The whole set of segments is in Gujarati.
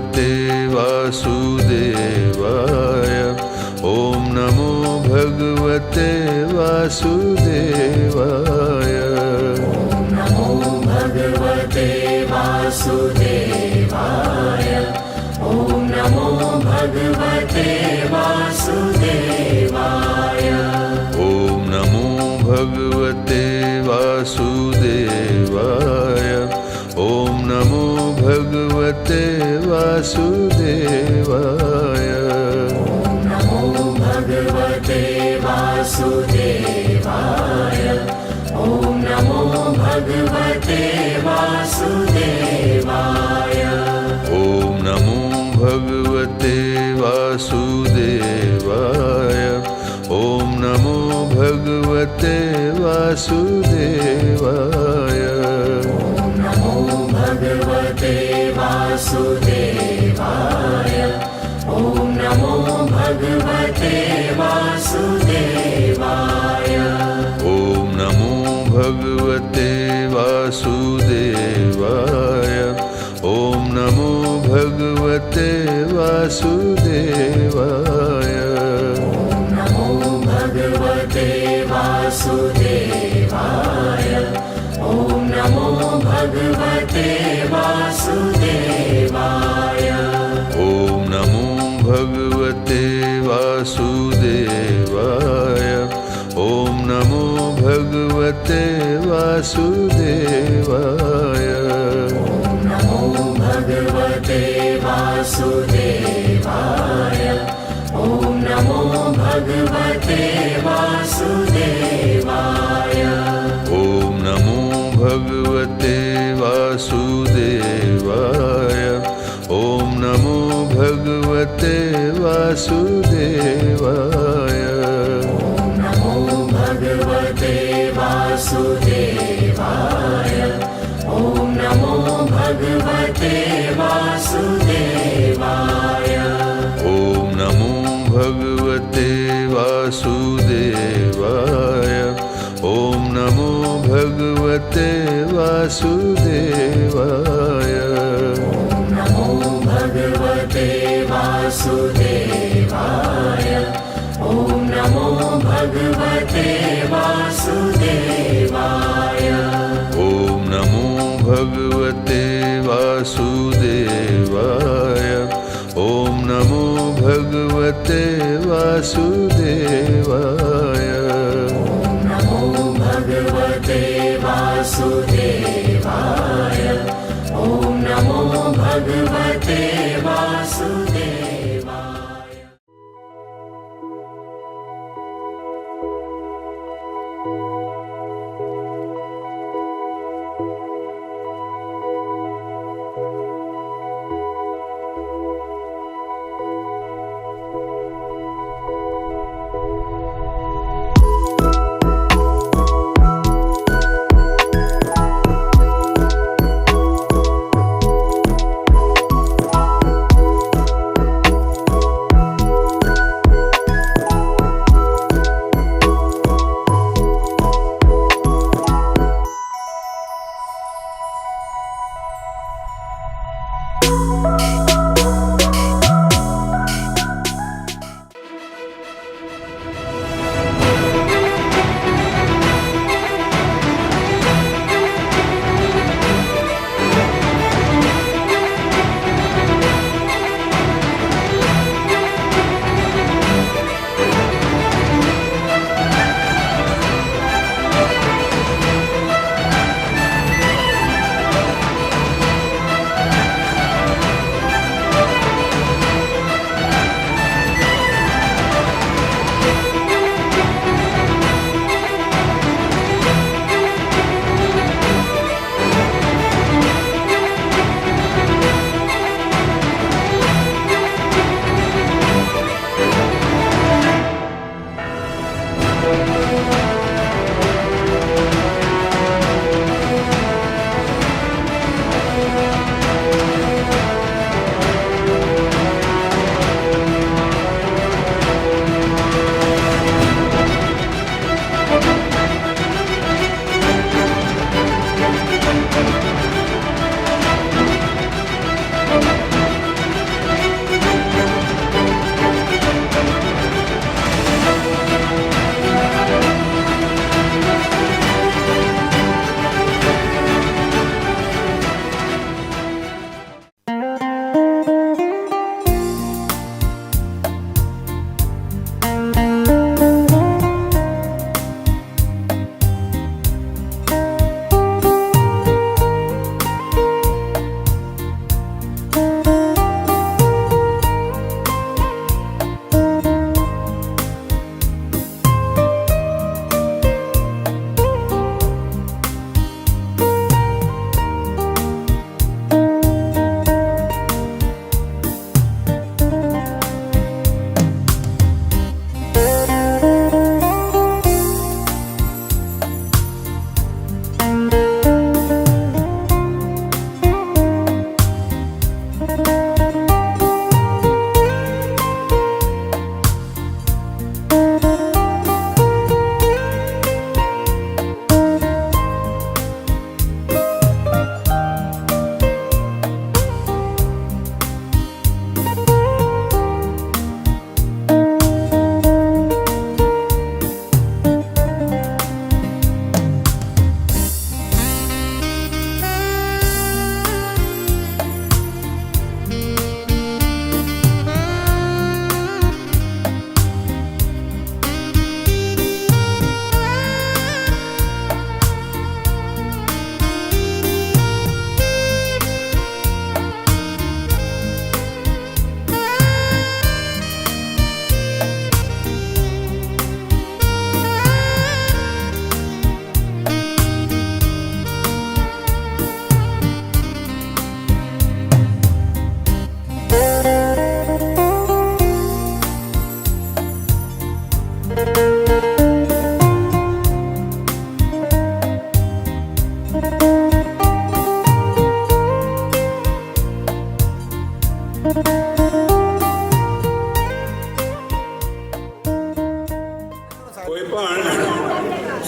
भगवते वासुदेवाय। ॐ नमो भगवते वासुदेवाय। नमो भगवते वासुदेवाय। ॐ नमो भगवते वासुदेवाय। ॐ नमो भगवते वासुदेवाय। ॐ नमो भगवते वासुदेवाय। नमो भगवते वासुदेवाय। ॐ नमो भगवते वासुदेवाय। ॐ नमो भगवते वासुदेवाय। ॐ नमो भगवते वासुदेवाय। नमो भगवते वासुदेवाय। ॐ नमो भगवते वासुदेवाय। ॐ नमो भगवते वासुदेवाय। ॐ नमो भगवते वासुदेवाय। नमो भगवते वासुदेवाय। ॐ नमो भगवते वासुदेवाय। ॐ नमो भगवते वासुदेवाय। ॐ नमो भगवते वासुदेवाय। नमो भगवते वासुदेवाय। ॐ नमो भगवते वासुदेवाय। ॐ नमो भगवते वासुदेवाय। ॐ नमो भगवते वासुदेवाय। नमो भगवते वासुदेवाय। ॐ नमो भगवते वासुदेवाय। ॐ नमो भगवते वासुदेवाय। ॐ नमो भगवते वासुदेवाय। नमो भगवते वासुदेवाय। ॐ नमो भगवते वासुदेवाय। ॐ नमो भगवते वासुदेवाय। ॐ नमो भगवते वासुदेवाय। नमो भगवते वासुदेवाय। ॐ नमो भगवते वासुदेवाय।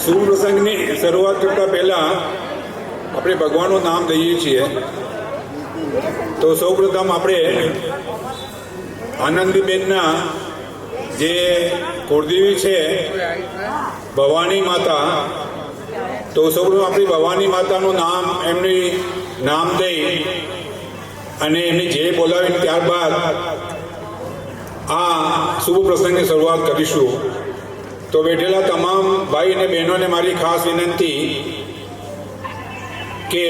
શુભ પ્રસંગની શરૂઆત કરતાં પહેલાં આપણે ભગવાનનું નામ દઈએ છીએ. તો સૌપ્રથમ આપણે આનંદીબેનના જે કુળદેવી છે ભવાની માતા, તો સૌપ્રથમ આપણી ભવાની માતાનું નામ એમની નામ દઈ અને એમની જે બોલાવીને ત્યારબાદ આ શુભ પ્રસંગની શરૂઆત કરીશું. તો બેઠેલા તમામ ભાઈ અને બહેનોને મારી ખાસ વિનંતી કે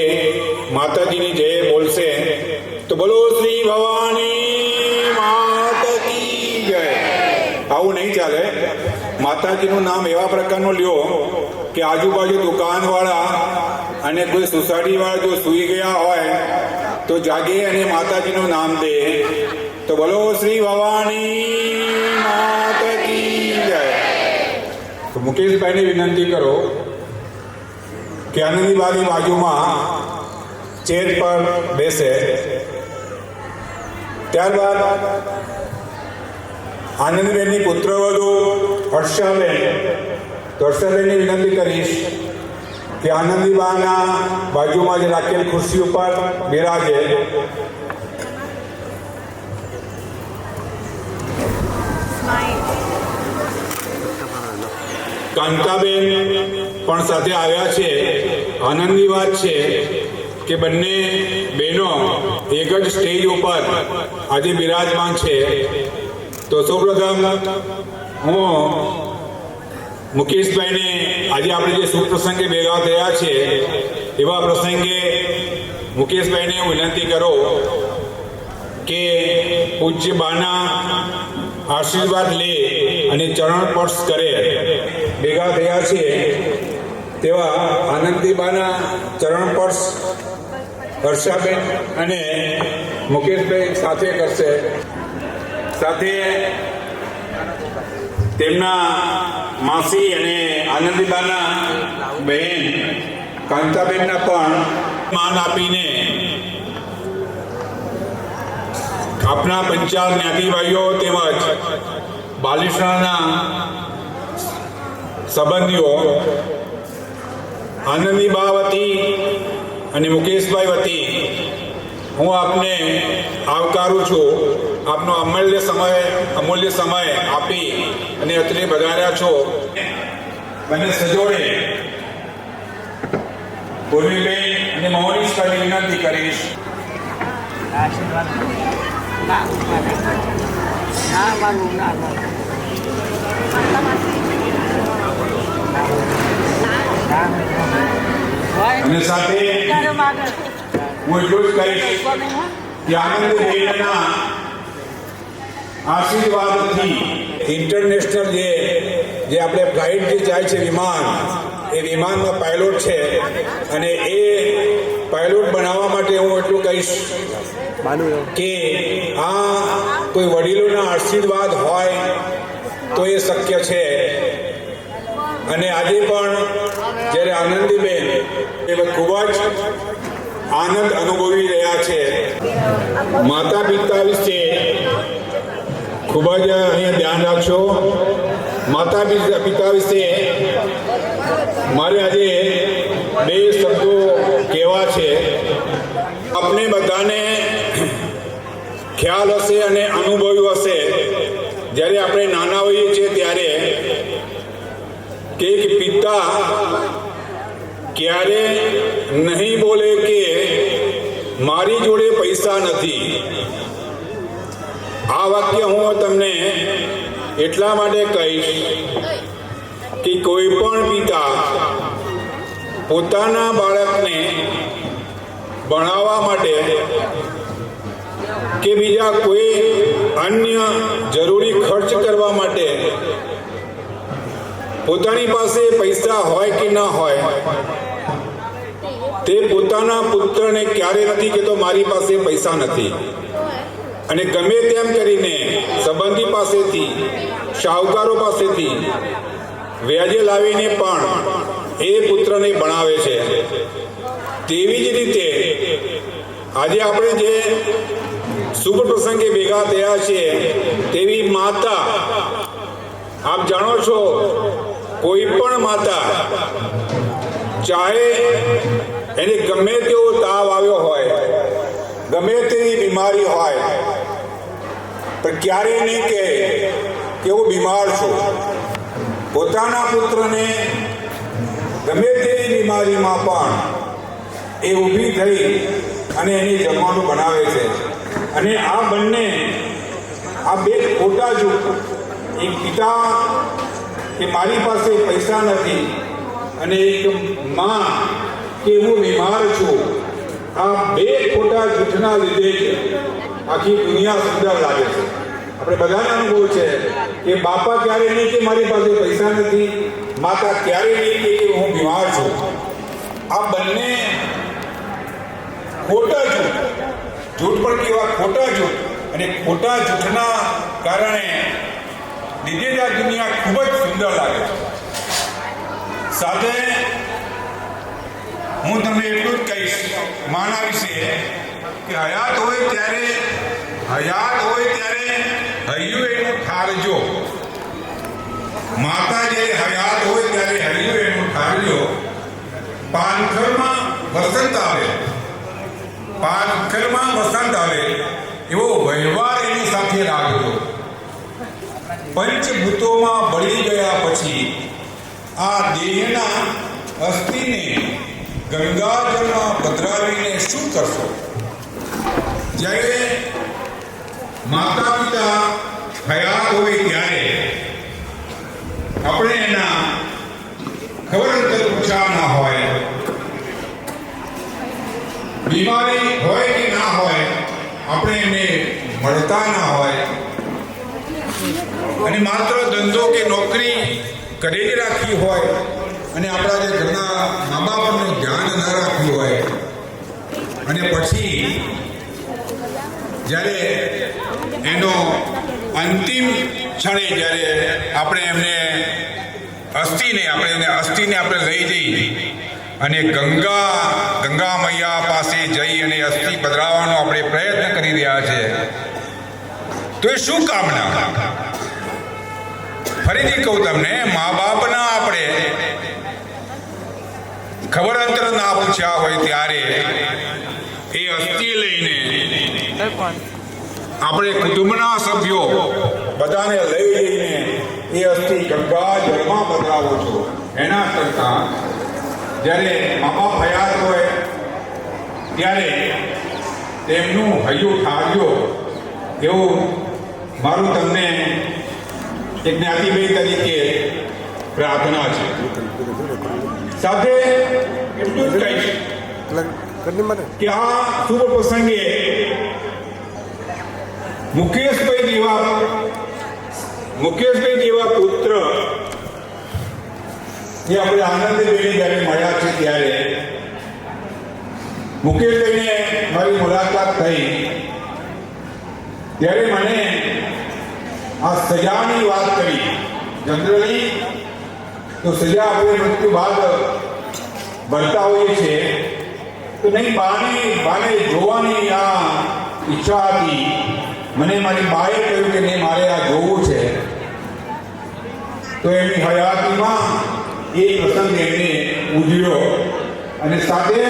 માતાજીની જય બોલશે તો બોલો શ્રી ભવાની માતા કી જય. આવું નહીં ચાલે. માતાજીનું નામ એવા પ્રકારનું લ્યો કે આજુબાજુ દુકાનવાળા અને કોઈ સોસાયટીવાળા જો સૂઈ ગયા હોય તો જાગે અને માતાજીનું નામ દે. તો બોલો શ્રી ભવાની માતા કી જય. તો મુકેશભાઈને વિનંતી કરો કે આનંદીબાની બાજુમાં ચેર પર બેસે. ત્યારબાદ આનંદીબેનની પુત્રવધુ હર્ષાબેન, તો હર્ષાબેનની વિનંતી કરીશ કે આનંદીબાના બાજુમાં જ રાખેલ ખુરશી ઉપર બિરાજે. કાંતાબેન પણ સાથે આવ્યા છે. આનંદની વાત છે કે બંને બહેનો એક જ સ્ટેજ ઉપર આજે બિરાજમાન છે. તો સૌપ્રથમ હું મુકેશભાઈને આજે આપણે જે શુભ પ્રસંગે ભેગા થયા છે એવા પ્રસંગે મુકેશભાઈને હું વિનંતી કરો કે પૂજ્ય બાના આશીર્વાદ લે અને ચરણ સ્પર્શ કરે. ભેગા થયા છે તેવા આનંદીબાના ચરણ સ્પર્શ હર્ષાબેન અને મુકેશભાઈ સાથે કરશે. સાથે તેમના માસી અને આનંદીબાના બહેન કાંતાબેનના પણ માન આપીને આપણા પંચાલ જ્ઞાતિભાઈઓ તેમજ બાલિશ્રાના સંબંધીઓ આનંદીબા વતી અને મુકેશભાઈ વતી હું આપને આવકારું છું. આપનો અમૂલ્ય સમય આપી અને અત્રે વધાર્યા છો. મને સજોડે પૂર્વીબેન અને મૌનીશભાઈને વિનંતી કરીશ. અને સાથે હું એટલું જ કહીશ કે આનંદીબેનના આશીર્વાદથી ઇન્ટરનેશનલ જે આપણે ફ્લાઇટ જે જાય છે વિમાન, એ વિમાનમાં પાયલોટ છે અને એ પાયલોટ બનાવવા માટે હું એટલું કહીશ કે આ કોઈ વડીલોના આશીર્વાદ હોય તો એ શક્ય છે. અને આજે પણ જ્યારે આનંદીબેન એ ખૂબ જ આનંદ અનુભવી રહ્યા છે. માતા પિતા વિશે ખૂબ જ અહીંયા ધ્યાન રાખશો. માતા પિતા વિશે મારે આજે બે શબ્દો કહેવા છે. આપણે બધાને ખ્યાલ હશે અને અનુભવ્યું હશે જ્યારે આપણે નાના હોઈએ છીએ ત્યારે કે એક પિતા ક્યારે નહીં બોલે કે મારી જોડે પૈસા નથી. આ વાક્ય હું તમને એટલા માટે કહીશ કે કોઈ પણ પિતા પોતાના બાળકને ભણાવવા માટે કે બીજા કોઈ અન્ય જરૂરી ખર્ચ કરવા માટે પોતાની પાસે પૈસા હોય કે ન હોય તે પોતાના પુત્રને ક્યારે નથી કહેતો મારી પાસે પૈસા નથી. અને ગમે તેમ કરીને સંબંધી પાસેથી, શાહુકારો પાસેથી વ્યાજે લાવીને પણ એ પુત્રને ભણાવે છે. તેવી જ રીતે આજે આપણે જે શુભ પ્રસંગે ભેગા થયા છીએ તેવી માતા, આપ જાણો છો કોઈ પણ માતા ચાહે એને ગમે તેવો તાવ આવ્યો હોય, ગમે તેવી બીમારી હોય, પણ ક્યારેય નહીં કહે કે હું બીમાર છું. પોતાના પુત્રને ગમે તેવી બીમારીમાં પણ એ ઊભી થઈ અને એની જમવાનું બનાવે છે. અને આ બંને, આ બે ખોટા જૂથ, એક પિતા કે મારી પાસે પૈસા નથી અને એક માં કે હું બીમાર છું, આ બે ખોટા જૂથના લીધે જ આખી દુનિયા સુંદર લાગે છે. આપણે બધાને અનુભવ છે કે બાપા ક્યારે નહીં કે મારી પાસે પૈસા નથી, માતા ક્યારે નહીં કે હું બીમાર છું. આ બંને ખોટા જૂથ પણ કેવા ખોટા જૂથ, અને ખોટા જૂથના કારણે લીધે જ આ દુનિયા ખૂબ જ સુંદર લાગે છે. સાથે હું તમને એટલું જ કહીશ માના વિશે કે હયાત હોય ત્યારે હૈયું એનું ઠારજો. માતા જ્યારે હયાત હોય ત્યારે હૈયું એનું ઠારજો. પાનખરમાં વસંત આવે એવો વ્યવહાર એની સાથે રાખજો. પંચભૂતોમાં બળી ગયા પછી આ દેહના અસ્થિને ગંગાજળમાં પધરાવીને શું કરશો? જ્યારે માતા પિતા હયાત હોય ત્યારે આપણે એના ખબર અંતર પૂછા ના હોય, બીમારી હોય કે ના હોય આપણે એને મળતા ના હોય, અને માત્ર ધંધો કે નોકરી કરેલી રાખી હોય અને આપણા જે ઘરના મા બાપનું ધ્યાન ન રાખ્યું હોય, અને પછી જ્યારે એનો અંતિમ ક્ષણે જ્યારે આપણે એમને અસ્થિને આપણે લઈ જઈ અને ગંગા મૈયા પાસે જઈ અને અસ્થિ પધરાવવાનો આપણે પ્રયત્ન કરી રહ્યા છે, તો એ શું કામના? ફરીથી કહું તમને, મા બાપના આપણે ખબર અંતર ના પૂછ્યા હોય ત્યારે એ અસ્થિ લઈને આપણે કુટુંબના સભ્યો બધાને લઈ જઈને એ અસ્થિ ગંગા જળમાં પધરાવો છો. એના કરતા જ્યારે મા બાપ હયાત હોય ત્યારે તેમનું હૈયું ઠારજો, એવું મારું તમને એક જ્ઞાતિભાઈ તરીકે પ્રાર્થના છે. સાથે એટલું જ કહીશ કે આ શુભ પ્રસંગે મુકેશભાઈ જેવા પુત્ર જે આપણે આનંદભાઈને જ્યારે મળ્યા છે ત્યારે મુકેશભાઈને મારી મુલાકાત થઈ ત્યારે મને આ સજાની વાત કરી. જનરલી તો સજા આપણે મૃત્યુ બાદ ભરતા હોઈએ છીએ, તો નહીં બાને જોવાની આ ઈચ્છા હતી. મને મારી બાએ કહ્યું કે નહીં, મારે આ જોવું છે. તો એમની હયાતીમાં એ પ્રસંગ એમને ઉજવ્યો, અને સાથે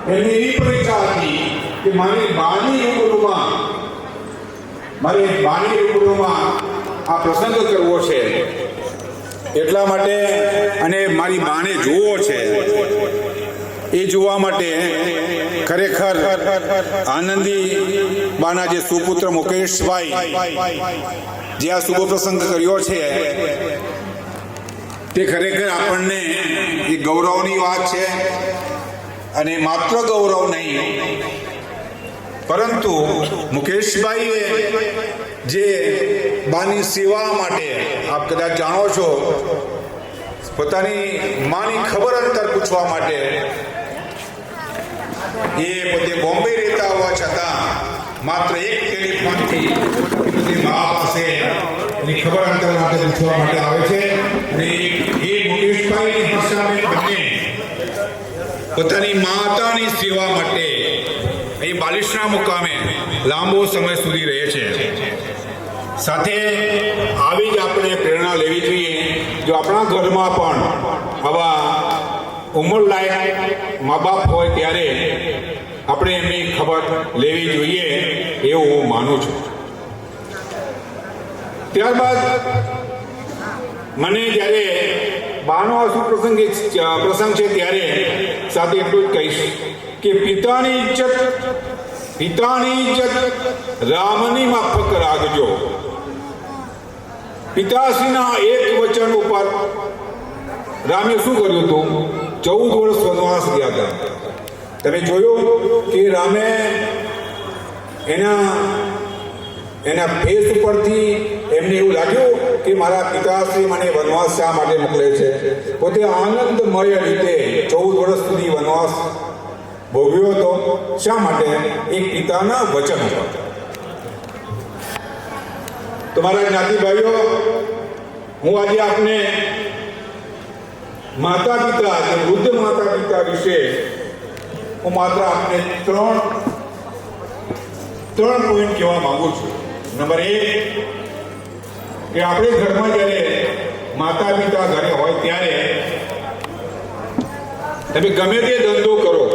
એમની એવી પરીક્ષા હતી કે મારી બાની રૂબરૂમાં આ પ્રસંગ કરવો છે, એટલા માટે, અને મારી બાને જોવો છે. એ જોવા માટે ખરેખર આનંદી બાના જે સુપુત્ર મુકેશભાઈ જે આ શુભ પ્રસંગ કર્યો છે તે ખરેખર આપણને એ ગૌરવની વાત છે. અને માત્ર ગૌરવ નહીં, પરંતુ મુકેશભાઈએ જે બાની સેવા માટે, આપ કદાચ જાણો છો, પોતાની માની ખબર અંતર પૂછવા માટે એ પોતે બોમ્બે રહેતા હોવા છતાં માત્ર એક ટેલિફોનથી પોતાની મા પાસે એની ખબર અંતર માટે પૂછવા માટે આવે છે. અને એ મુકેશભાઈની હર્ષાબેન બંને પોતાની માતાની સેવા માટે અહીં બાલિશના મુકામે લાંબો સમય સુધી રહે છે. સાથે આવી જ આપણે પ્રેરણા લેવી જોઈએ. જો આપણા ઘરમાં પણ આવા ઉંમરલાયક મા બાપ હોય ત્યારે આપણે એમની ખબર લેવી જોઈએ એવું હું માનું છું. ત્યારબાદ મને જ્યારે બાનો આસુ પ્રસંગ છે ત્યારે સાથે એટલું જ કહીશ કે પિતાની ઇજ્જત રામની માફક રાખજો. પિતાશ્રીના એક વચન ઉપર રામે શું કર્યું હતું? 14 વર્ષ વનવાસ ગયા હતા. તમે જોયું કે રામે એના ફેસ ઉપરથી એમને એવું લાગ્યું કે મારા પિતાશ્રી મને વનવાસ શા માટે મોકલે છે. પોતે આનંદમય રીતે 14 વર્ષ સુધી વનવાસ ભોગવ્યો હતો. શા માટે? એક પિતાના વચન ઉપર. તમારા જ્ઞાતિ ભાઈઓ, હું આજે આપને માતા પિતા વૃદ્ધ માતા પિતા વિશે હું માત્ર આપને ત્રણ પોઈન્ટ કહેવા માંગુ છું. નંબર 1 કે આપણે ઘરમાં જ્યારે માતા પિતા ઘરે હોય ત્યારે તમે ગમે તે ધંધો કરો,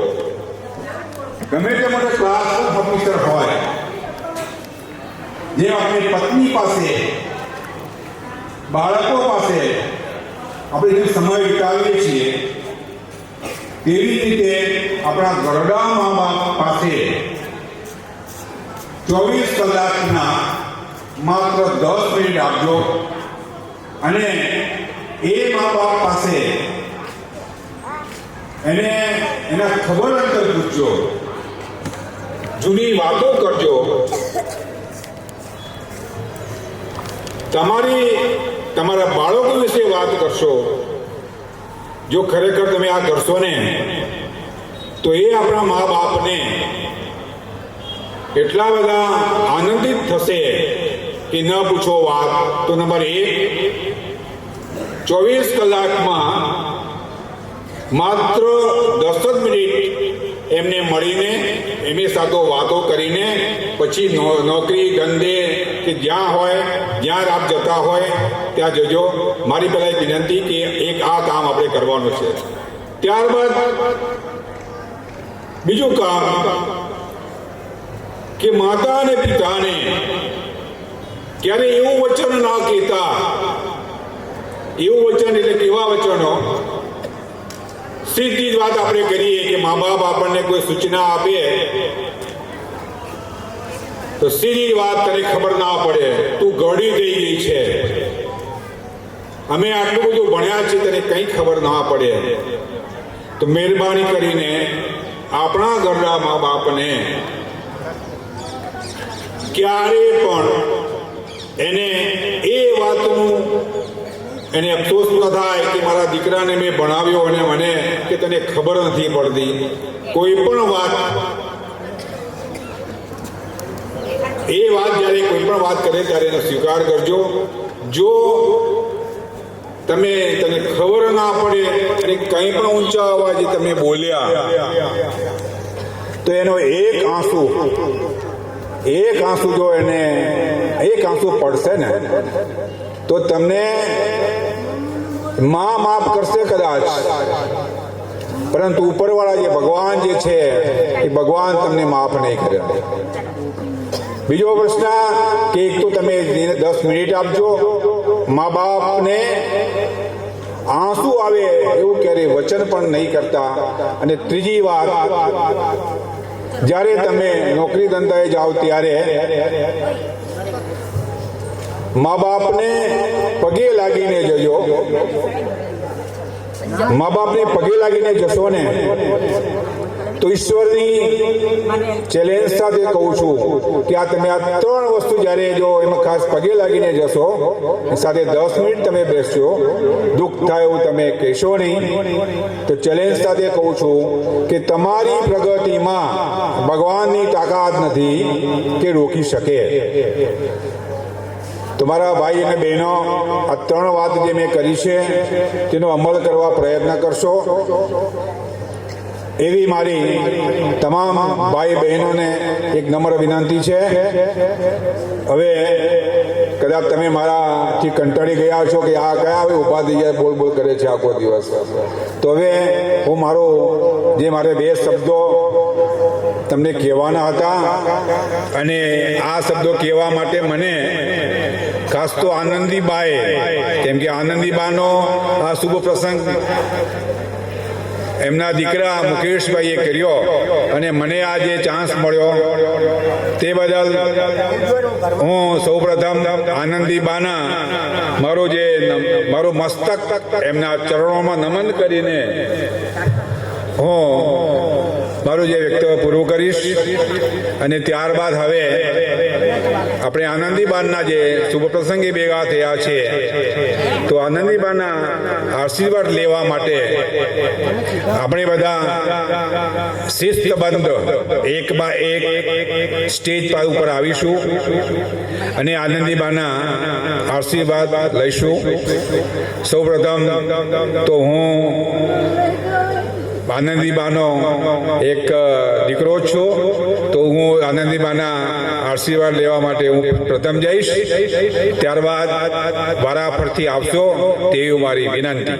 ગમે તે મોટો ક્લાસ ઓફિસર હોય, જે આપણી પત્ની પાસે, બાળકો પાસે આપણે જે સમય વિતાવીએ છીએ તેવી રીતે આપણા ઘરડા મા બાપ પાસે 24 કલાકના માત્ર 10 મિનિટ આપજો અને એ મા બાપ પાસે એના ખબર અંતર પૂછજો, જૂની વાતો કરજો. તમારા બાળકો વિશે વાત કરશો. જો ખરેખર તમે આ કરશો ને તો એ આપણા મા બાપને એટલા બધા આનંદિત થશે કે ન પૂછો વાત. તો નંબર 1, 24 કલાકમાં માત્ર 10 મિનિટ એમને મળીને એમની સાથે વાતો કરીને પછી નોકરી ધંધે કે જ્યાં આપ જતા હોય ત્યાં જજો. મારી પહેલા એક વિનંતી કે એક આ કામ આપણે કરવાનું છે. ત્યારબાદ બીજું કામ કે માતા અને પિતાને ક્યારે એવું વચન ના કહેતા. એવું વચન એટલે કેવા વચનો? સીધી જ વાત આપણે કરીએ કે મા બાપ આપણને કોઈ સૂચના આપે તો સીધી વાત તને ખબર ના પડે, તું ગળી થઈ ગઈ છે, અમે આટલું બધું ભણ્યા છે, તને કંઈ ખબર ના પડે. તો મહેરબાની કરીને આપણા ઘરના મા બાપને ક્યારે પણ એને એ વાતનું એને અફસોસ ન થાય કે મારા દીકરાને મેં ભણાવ્યો અને મને કે તને ખબર નથી પડતી. કોઈ પણ વાત જ્યારે કોઈ પણ વાત કરે ત્યારે એનો સ્વીકાર કરજો. જો તને ખબર ના પડે અને કંઈ પણ ઊંચા અવાજે તમે બોલ્યા તો એનો એક આંસુ જો એને એક આંસુ પડશે ને તો તમને માં માફ કરશે કદાચ, પરંતુ ઉપરવાળા જે ભગવાન જે છે એ ભગવાન તમને માફ નહીં કરે. બીજો પ્રશ્ન કે એક તો તમે 10 મિનિટ આપજો. મા બાપને આંસુ આવે એવું ક્યારેય વચન પણ નહીં કરતા. અને ત્રીજી વાત, જ્યારે તમે નોકરી ધંધાએ જાઓ ત્યારે મા બાપને પગે લાગીને જજો. મા બાપને પગે લાગીને જશો ને તો ઈશ્વરની ચેલેન્જ સાથે કહું છું કે તમે આ 3 વસ્તુ જ્યારે જો એમાં ખાસ પગે લાગીને જશો, સાથે 10 મિનિટ તમે બેસશો, દુઃખ થાય એવું તમે કહેશો નહીં, તો ચેલેન્જ સાથે કહું છું કે તમારી પ્રગતિમાં ભગવાનની તાકાત નથી કે રોકી શકે. તમારા ભાઈ અને બહેનો, આ 3 વાત જે મેં કરી છે તેનો અમલ કરવા પ્રયત્ન કરશો એવી મારી તમામ ભાઈ બહેનોને એક નમ્ર વિનંતી છે. હવે કદાચ તમે મારાથી કંટાળી ગયા છો કે આ કયા હવે ઊભા થઈ જાય બોલ બોલ કરે છે આખો દિવસ, તો હવે હું મારે 2 શબ્દો તમને કહેવાના હતા, અને આ શબ્દો કહેવા માટે મને ખાસ તો આનંદીબાએ, કેમ કે આનંદીબાનો આ શુભ પ્રસંગ એમના દીકરા મુકેશભાઈએ કર્યો અને મને આ જે ચાન્સ મળ્યો તે બદલ હું સૌપ્રથમ આનંદીબાના મારું મસ્તક એમના ચરણોમાં નમન કરીને હું મારું જે વક્તવ્ય પૂરું કરીશ. અને ત્યારબાદ હવે આપણે આનંદીબાના જે શુભ પ્રસંગે ભેગા થયા છે, તો આનંદીબાના આશીર્વાદ લેવા માટે આપણે બધા શિસ્તબંધ 1 બાય 1 સ્ટેજ ઉપર આવીશું અને આનંદીબાના આશીર્વાદ લઈશું. સૌપ્રથમ તો હું આનંદીબાનો એક દીકરો છું, તો હું આનંદીબાના આશીર્વાદ લેવા માટે હું પ્રથમ જઈશ, ત્યારબાદ વારા ફરતી આવશો તેવી મારી વિનંતી.